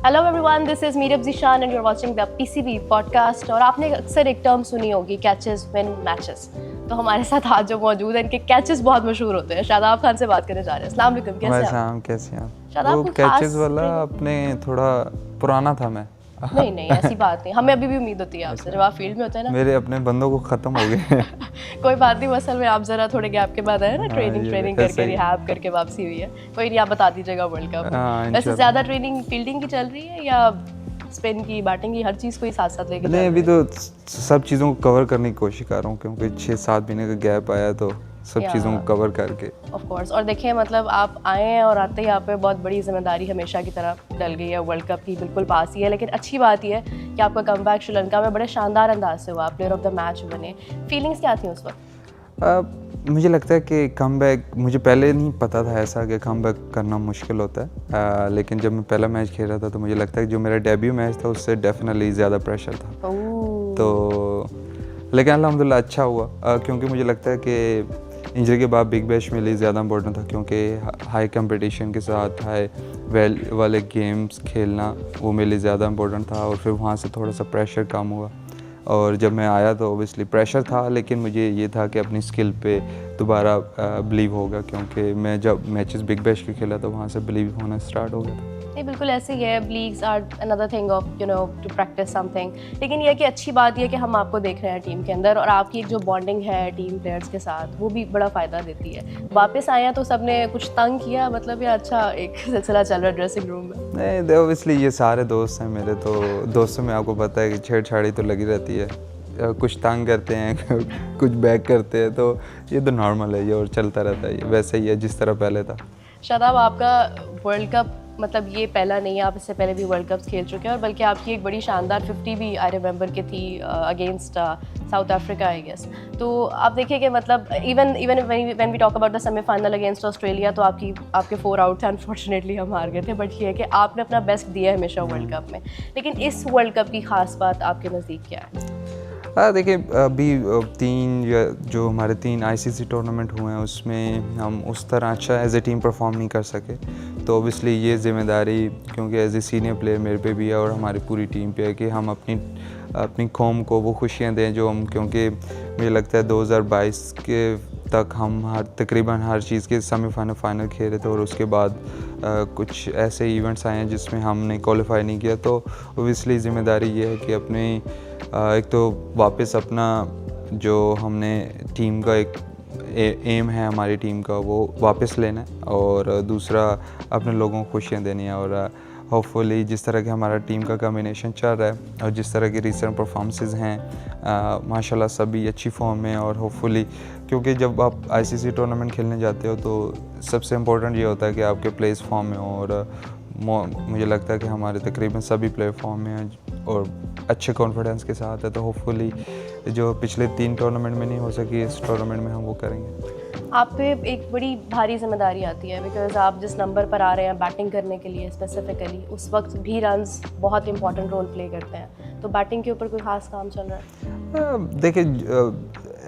Hello everyone, this is Meerab Zeeshan and you are watching the PCB podcast. और आपने अक्सर एक टर्म सुनी होगी, कैचेस विन मैचेस। तो हमारे साथ आज जो मौजूद हैं, इनके कैचेस बहुत मशहूर होते हैं। शादाब खान से बात करने जा रहे हैं। अस्सलाम वालेकुम, कैसे हैं आप? कैसे हैं? शादाब वो को कैचेस खास वाला अपने थोड़ा पुराना था मैं। नहीं ऐसी बात नहीं, हमें अभी भी उम्मीद होती है आपसे जब आप फील्ड में होते हैं ना। मेरे अपने बंदों को ख़त्म हो गए। कोई बात नहीं, असल में आप जरा थोड़े गैप के बाद आए ना, ट्रेनिंग करके ऐसे ही। रिहैब करके वापसी हुई है। कोई नहीं, आप बता दीजिएगा वर्ल्ड कप में। वैसे इंशाल्लाह। ज़्यादा ट्रेनिंग फील्डिंग की चल रही है या स्पिन की, बैटिंग की, हर चीज़ को ही साथ साथ लेके नहीं, अभी तो सब चीज़ों को कवर करने की कोशिश कर रहा हूँ, क्योंकि 6-7 महीने का गैप आया तो सब चीज़ों को कवर करके। Of course. और देखिए, मतलब आप आए हैं और आते ही आप पे बहुत बड़ी जिम्मेदारी हमेशा की तरह डल गई है। वर्ल्ड कप की बिल्कुल पास ही है, लेकिन अच्छी बात यह है कि आपका कमबैक श्रीलंका में बड़े शानदार अंदाज से हुआ, प्लेयर ऑफ द मैच बने। फीलिंग्स क्या थी उस वक्त? मुझे लगता है कि कमबैक, मुझे पहले नहीं पता था ऐसा कि कमबैक करना मुश्किल होता है, लेकिन जब मैं पहला मैच खेल रहा था तो मुझे लगता है कि जो मेरा डेब्यू मैच था उससे डेफिनेटली ज़्यादा प्रेशर था। तो लेकिन अल्हम्दुलिल्लाह अच्छा हुआ, क्योंकि मुझे लगता है कि इंजरी के बाद बिग बैश मेरे लिए ज़्यादा इंपॉर्टेंट था, क्योंकि हाई कंपटीशन के साथ हाई वाले गेम्स खेलना वो मेरे लिए ज़्यादा इंपॉर्टेंट था। और फिर वहाँ से थोड़ा सा प्रेशर कम हुआ, और जब मैं आया तो ओबियसली प्रेशर था, लेकिन मुझे ये था कि अपनी स्किल पे दोबारा बिलीव होगा, क्योंकि मैं जब मैचेस बिग बैश के खेला तो वहाँ से बिलीव होना स्टार्ट हो गया था। नहीं, बिल्कुल ऐसे ही है। Leagues are another thing of to practice something. लेकिन यह कि अच्छी बात यह कि हम आपको देख रहे हैं टीम के अंदर, और आपकी एक जो बॉन्डिंग है टीम प्लेयर्स के साथ वो भी बड़ा फ़ायदा देती है। वापस आए हैं तो सबने कुछ तंग किया, मतलब ये अच्छा एक सिलसिला चल रहा है ड्रेसिंग रूम में? नहीं, ओबियसली ये सारे दोस्त हैं मेरे, तो दोस्तों में आपको पता है कि छेड़छाड़ी तो लगी रहती है, कुछ तंग करते हैं कुछ बैक करते हैं, तो ये तो नॉर्मल है, ये और चलता रहता है, ये वैसे ही है जिस तरह पहले था। शादाब, आपका वर्ल्ड कप मतलब ये पहला नहीं है, आप इससे पहले भी वर्ल्ड कप्स खेल चुके हैं, और बल्कि आपकी एक बड़ी शानदार 50 भी आई रिमेंबर की थी against South Africa I guess. तो आप देखिए कि मतलब even when we talk about the semifinal against Australia, तो आपके 4 आउट थे, अनफॉर्चुनेटली हम हार गए थे। बट ये है कि आपने अपना बेस्ट दिया है हमेशा वर्ल्ड कप में। लेकिन इस वर्ल्ड कप की खास बात आपके नज़दीक क्या है? देखिए, अभी 3 हमारे 3 आईसीसी टूर्नामेंट हुए हैं, उसमें हम उस तरह अच्छा एज ए टीम परफॉर्म नहीं कर सके। तो ओबियसली ये जिम्मेदारी, क्योंकि एज ए सीनियर प्लेयर मेरे पे भी है और हमारी पूरी टीम पे है, कि हम अपनी कौम को वो खुशियाँ दें जो हम, क्योंकि मुझे लगता है 2022 के तक हम तकरीबन हर चीज़ के सेमीफाइनल फाइनल खेले थे, और उसके बाद कुछ ऐसे इवेंट्स आए हैं जिसमें हमने क्वालिफाई नहीं किया। तो ओबियसली ज़िम्मेदारी ये है कि अपनी एक तो वापस अपना जो हमने टीम का एक एम है हमारी टीम का, वो वापस लेना है, और दूसरा अपने लोगों को खुशियाँ देनी है। और होपफुली जिस तरह के हमारा टीम का कॉम्बिनेशन चल रहा है और जिस तरह की रिसेंट परफॉर्मेंसेस हैं, माशाल्लाह सभी अच्छी फॉर्म में, और होपफुली, क्योंकि जब आप आईसीसी टूर्नामेंट खेलने जाते हो तो सबसे इम्पोर्टेंट ये होता है कि आपके प्लेयर्स फॉर्म में हो, और मुझे लगता है कि हमारे तकरीबन सभी प्लेयर फॉर्म में हैं और अच्छे कॉन्फिडेंस के साथ है। तो होपफुली जो पिछले 3 टूर्नामेंट में नहीं हो सकी, इस टूर्नामेंट में हम वो करेंगे। आप पे एक बड़ी भारी जिम्मेदारी आती है, बिकॉज आप जिस नंबर पर आ रहे हैं बैटिंग करने के लिए स्पेसिफिकली, उस वक्त भी रन्स बहुत इंपॉर्टेंट रोल प्ले करते हैं। तो बैटिंग के ऊपर कोई ख़ास काम चल रहा है? देखिए,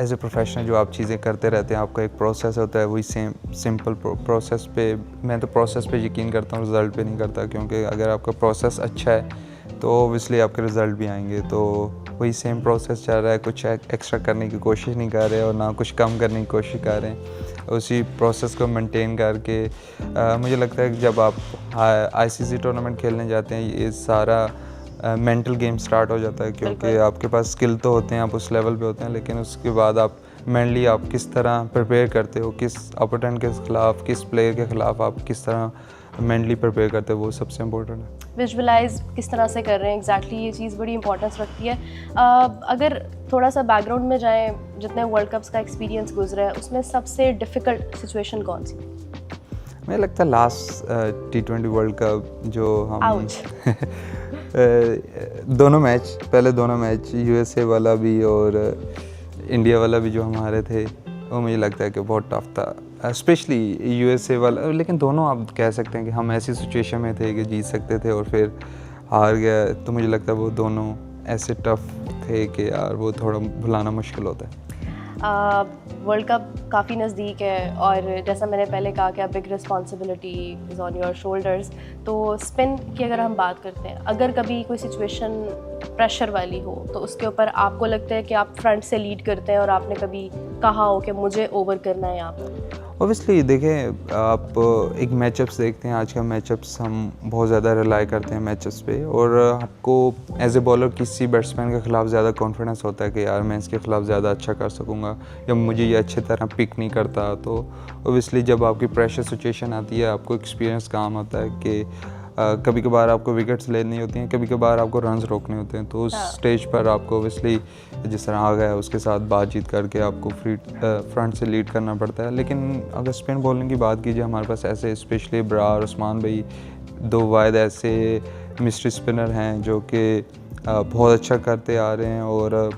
एज ए प्रोफेशनल जो आप चीज़ें करते रहते हैं, आपका एक प्रोसेस होता है, वही सिंपल प्रोसेस पे, मैं तो प्रोसेस पे यकीन करता हूँ, रिज़ल्ट पे नहीं करता, क्योंकि अगर आपका प्रोसेस अच्छा है तो ओबियसली आपके रिज़ल्ट भी आएंगे। तो वही सेम प्रोसेस चल रहा है, कुछ एक्स्ट्रा करने की कोशिश नहीं कर रहे और ना कुछ कम करने की कोशिश कर रहे हैं, उसी प्रोसेस को मेंटेन करके मुझे लगता है कि जब आप आईसीसी टूर्नामेंट खेलने जाते हैं, ये सारा मेंटल गेम स्टार्ट हो जाता है, क्योंकि आपके पास स्किल तो होते हैं, आप उस लेवल पे होते हैं, लेकिन उसके बाद आप मेनली आप किस तरह प्रिपेयर करते हो, किस अपोनेंट के ख़िलाफ़, किस प्लेयर के ख़िलाफ़ आप किस तरह मेंटली प्रिपेयर करते हो, वो सबसे इम्पोर्टेंट है। विजुअलाइज किस तरह से कर रहे हैं एग्जैक्टली, ये चीज़ बड़ी इंपॉर्टेंस रखती है। अगर थोड़ा सा बैकग्राउंड में जाएं, जितने वर्ल्ड कप्स का एक्सपीरियंस गुजरा है उसमें सबसे डिफ़िकल्ट सिचुएशन कौन सी? मुझे लगता है लास्ट T20 वर्ल्ड कप जो हम पहले दोनों मैच यूएसए वाला भी और इंडिया वाला भी जो हमारे थे, वो मुझे लगता है कि बहुत टफ था, स्पेशली यूएसए वाला। लेकिन दोनों आप कह सकते हैं कि हम ऐसी सिचुएशन में थे कि जीत सकते थे और फिर हार गया। तो मुझे लगता है वो दोनों ऐसे टफ थे कि यार वो थोड़ा भुलाना मुश्किल होता है। वर्ल्ड कप काफ़ी नज़दीक है और जैसा मैंने पहले कहा कि big responsibility is on your shoulders. तो स्पिन की अगर हम बात करते हैं, अगर कभी कोई सिचुएशन प्रेशर वाली हो तो उसके ऊपर आपको लगता है कि आप फ्रंट से लीड करते हैं और आपने कभी कहा हो कि मुझे ओवर करना है यहाँ पर? ऑब्वियसली देखें, आप एक मैचअप्स देखते हैं, आज का मैचअप्स हम बहुत ज़्यादा रिलाई करते हैं मैचअप्स पे, और आपको एज ए बॉलर किसी बैट्समैन के ख़िलाफ़ ज़्यादा कॉन्फिडेंस होता है कि यार मैं इसके ख़िलाफ़ ज़्यादा अच्छा कर सकूँगा या मुझे ये अच्छी तरह पिक नहीं करता। तो ऑब्वियसली जब आपकी प्रेशर सिचुएशन आती है, आपको एक्सपीरियंस काम आता है कि कभी कभार आपको विकेट्स लेनी होती हैं, कभी कभार आपको रन्स रोकने होते हैं। तो उस स्टेज पर आपको ऑब्वियसली जिस तरह आ गया उसके साथ बातचीत करके आपको फ्रंट से लीड करना पड़ता है। लेकिन अगर स्पिन बॉलिंग की बात कीजिए, हमारे पास ऐसे स्पेशली ब्रार, उस्मान भाई, दो वायद ऐसे मिस्ट्री स्पिनर हैं जो कि बहुत अच्छा करते आ रहे हैं और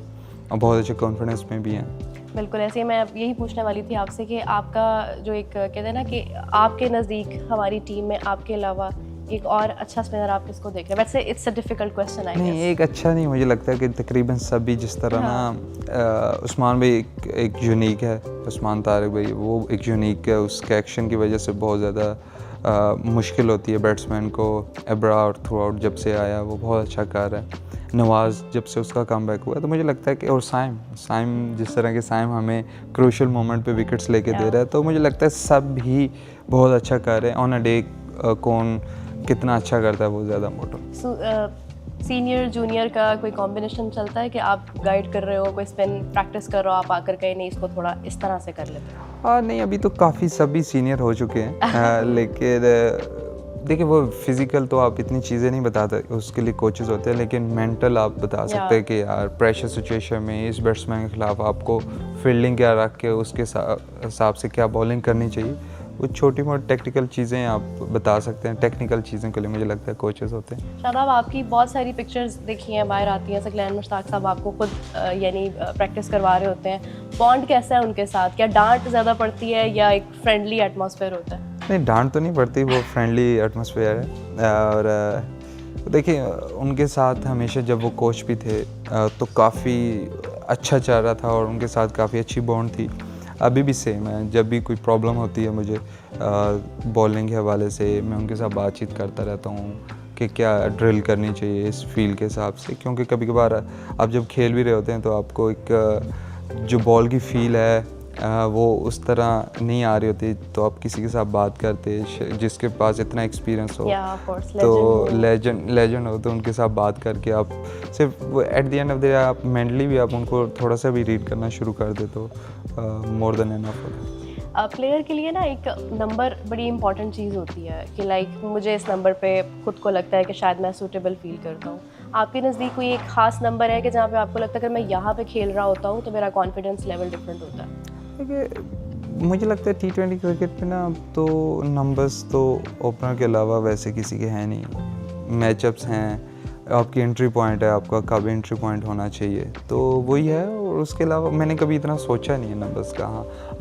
बहुत अच्छे कॉन्फिडेंस में भी हैं। बिल्कुल, ऐसे ही मैं यही पूछने वाली थी आपसे कि आपका जो एक कहते हैं ना कि आपके नज़दीक हमारी टीम में आपके अलावा एक और अच्छा स्पिनर आप किसको देख रहे हैं? वैसे it's a difficult question I guess. नहीं, एक अच्छा नहीं, मुझे लगता है कि तकरीबन सभी जिस तरह ना उस्मान भाई एक यूनिक है, उस्मान तारिक भाई वो एक यूनिक है, उसके एक्शन की वजह से बहुत ज़्यादा मुश्किल होती है बैट्समैन को। एब्रा और थ्रू आउट जब से आया वो बहुत अच्छा कर रहा है। नवाज़ जब से उसका कमबैक हुआ तो मुझे लगता है कि, और साइम जिस तरह के साइम हमें क्रूशल मोमेंट पे विकेट्स लेके दे रहा है, तो मुझे लगता है सब ही बहुत अच्छा कर रहे हैं। ऑन अ डे कौन कितना अच्छा करता है वो ज़्यादा मोटो। सीनियर जूनियर का कोई कॉम्बिनेशन चलता है कि आप गाइड कर रहे हो, कोई स्पिन प्रैक्टिस कर रहे हो, आप आकर कहीं नहीं इसको थोड़ा इस तरह से कर लेते हो? हाँ नहीं, अभी तो काफ़ी सभी सीनियर हो चुके हैं लेकिन देखिए वो फिज़िकल तो आप इतनी चीज़ें नहीं बताते, उसके लिए कोचेज़ होते हैं, लेकिन मेंटल आप बता सकते हैं कि यार प्रेशर सिचुएशन में इस बैट्समैन के ख़िलाफ़ आपको फील्डिंग क्या रख के उसके हिसाब से क्या बॉलिंग करनी चाहिए, वो छोटी मोटी टेक्निकल चीज़ें आप बता सकते हैं। टेक्निकल चीज़ों के लिए मुझे लगता है कोचेज़ होते हैं। शादाब, आपकी बहुत सारी पिक्चर्स देखी हैं, बाहर आती हैं, सकलैन मुश्ताक साहब आपको खुद यानी प्रैक्टिस करवा रहे होते हैं। बॉन्ड कैसा है उनके साथ? क्या डांट ज़्यादा पड़ती है या एक फ्रेंडली एटमॉस्फेयर होता है? नहीं, डांट तो नहीं पड़ती, वो फ्रेंडली एटमॉस्फेयर है। और देखिए उनके साथ हमेशा जब वो कोच भी थे तो काफ़ी अच्छा चल रहा था और उनके साथ काफ़ी अच्छी बॉन्ड थी। अभी भी सेम है, जब भी कोई प्रॉब्लम होती है मुझे बॉलिंग के हवाले से, मैं उनके साथ बातचीत करता रहता हूँ कि क्या ड्रिल करनी चाहिए इस फील्ड के हिसाब से, क्योंकि कभी कभार आप जब खेल भी रहे होते हैं तो आपको एक जो बॉल की फील है वो उस तरह नहीं आ रही होती, तो आप किसी के साथ बात करते जिसके पास इतना एक्सपीरियंस हो, तो लेजेंड हो, तो उनके साथ बात करके आप सिर्फ at the end of the day आप मेंटली भी आप उनको थोड़ा सा भी रीड करना शुरू कर दे तो मोर देन एनफ होता है। प्लेयर के लिए ना एक नंबर बड़ी इंपॉर्टेंट चीज़ होती है कि लाइक मुझे इस नंबर पे खुद को लगता है कि शायद मैं सूटेबल फील करता हूँ। आपके नज़दीक कोई एक ख़ास नंबर है कि जहाँ पे आपको लगता है अगर मैं यहाँ पे खेल रहा होता हूँ तो मेरा कॉन्फिडेंस लेवल डिफरेंट होता है? देखिए मुझे लगता है T20 क्रिकेट पे ना तो नंबर्स तो ओपनर के अलावा वैसे किसी के हैं नहीं। मैचअप्स हैं, आपकी एंट्री पॉइंट है, आपका कब एंट्री पॉइंट होना चाहिए, तो वही है। और उसके अलावा मैंने कभी इतना सोचा नहीं है नंबर्स का।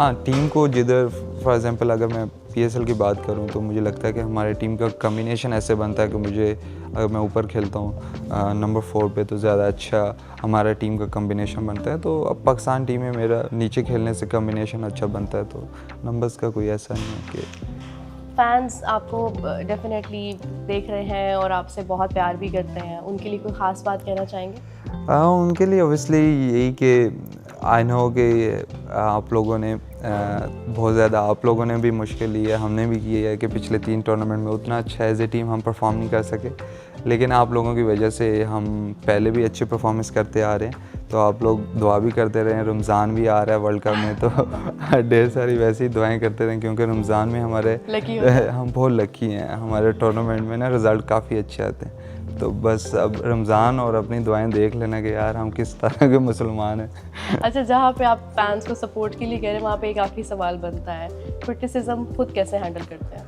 हाँ, टीम को जिधर फॉर एग्जांपल अगर मैं PSL की बात करूं तो मुझे लगता है कि हमारे टीम का कम्बिनेशन ऐसे बनता है कि मुझे अगर मैं ऊपर खेलता हूं नंबर 4 पे तो ज़्यादा अच्छा हमारा टीम का कम्बिनेशन बनता है। तो अब पाकिस्तान टीम में मेरा नीचे खेलने से कम्बिनेशन अच्छा बनता है, तो नंबर्स का कोई ऐसा नहीं है कि। फैंस आपको डेफिनेटली देख रहे हैं और आपसे बहुत प्यार भी करते हैं, उनके लिए कोई ख़ास बात कहना चाहेंगे? उनके लिए ऑब्वियसली यही कि आई नो कि आप लोगों ने बहुत ज़्यादा आप लोगों ने भी मुश्किल ली है, हमने भी की है कि पिछले 3 टूर्नामेंट में उतना अच्छा एज ए टीम हम परफॉर्म नहीं कर सके, लेकिन आप लोगों की वजह से हम पहले भी अच्छी परफॉर्मेंस करते आ रहे हैं। तो आप लोग दुआ भी करते रहें, रमज़ान भी आ रहा है वर्ल्ड कप में, तो ढेर सारी वैसी दुआएं करते रहें, क्योंकि रमज़ान में हमारे हम बहुत लकी हैं, हमारे टूर्नामेंट में ना रिज़ल्ट काफ़ी अच्छे आते हैं। तो बस अब रमज़ान और अपनी दुआएं देख लेना कि यार हम किस तरह के मुसलमान हैं। अच्छा, जहाँ पे आप फैंस को सपोर्ट के लिए कह रहे हैं वहाँ पे एक आखिरी सवाल बनता है, क्रिटिसिज्म खुद कैसे हैंडल करते हैं?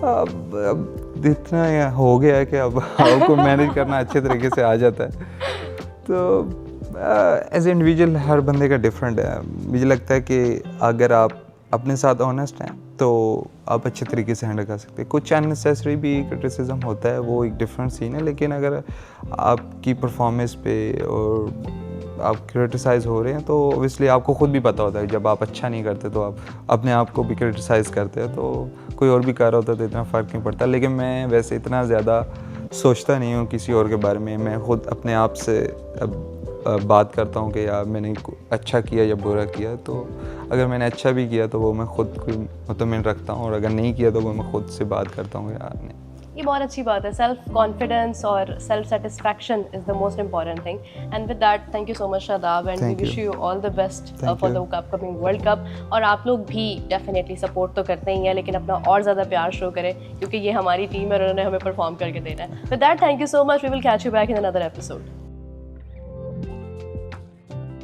अब इतना हो गया है कि अब आपको मैनेज करना अच्छे तरीके से आ जाता है। तो एज ए इंडिविजुअल हर बंदे का डिफरेंट है। मुझे लगता है कि अगर आप अपने साथ ऑनेस्ट हैं तो आप अच्छे तरीके से हैंडल कर सकते हैं। कुछ अननेसेसरी भी क्रिटिसिज्म होता है, वो एक डिफरेंट सीन है, लेकिन अगर आपकी परफॉर्मेंस पे और आप क्रिटिसाइज़ हो रहे हैं तो ओबियसली आपको खुद भी पता होता है जब आप अच्छा नहीं करते तो आप अपने आप को भी क्रिटिसाइज़ करते हैं, तो कोई और भी कर रहा होता तो इतना फ़र्क नहीं पड़ता। लेकिन मैं वैसे इतना ज़्यादा सोचता नहीं हूँ किसी और के बारे में, मैं खुद अपने आप से बात करता हूँ कि यार मैंने अच्छा किया या बुरा किया। तो अगर मैंने अच्छा भी किया तो वो मैं खुद को मुतमिन रखता हूँ, और अगर नहीं किया तो वो मैं खुद से बात करता हूँ यार नहीं। ये बहुत अच्छी बात है। सेल्फ कॉन्फिडेंस और self satisfaction is the most important thing, and with that thank you so much Shadab, and we Thank wish you. You all the best Thank for you. The upcoming world cup. और आप लोग भी definitely support तो करते ही हैं, लेकिन अपना और ज़्यादा प्यार शो करें, क्योंकि ये हमारी टीम है और उन्होंने हमें परफॉर्म करके देना है। With that thank you so much, we will catch you back in another episode.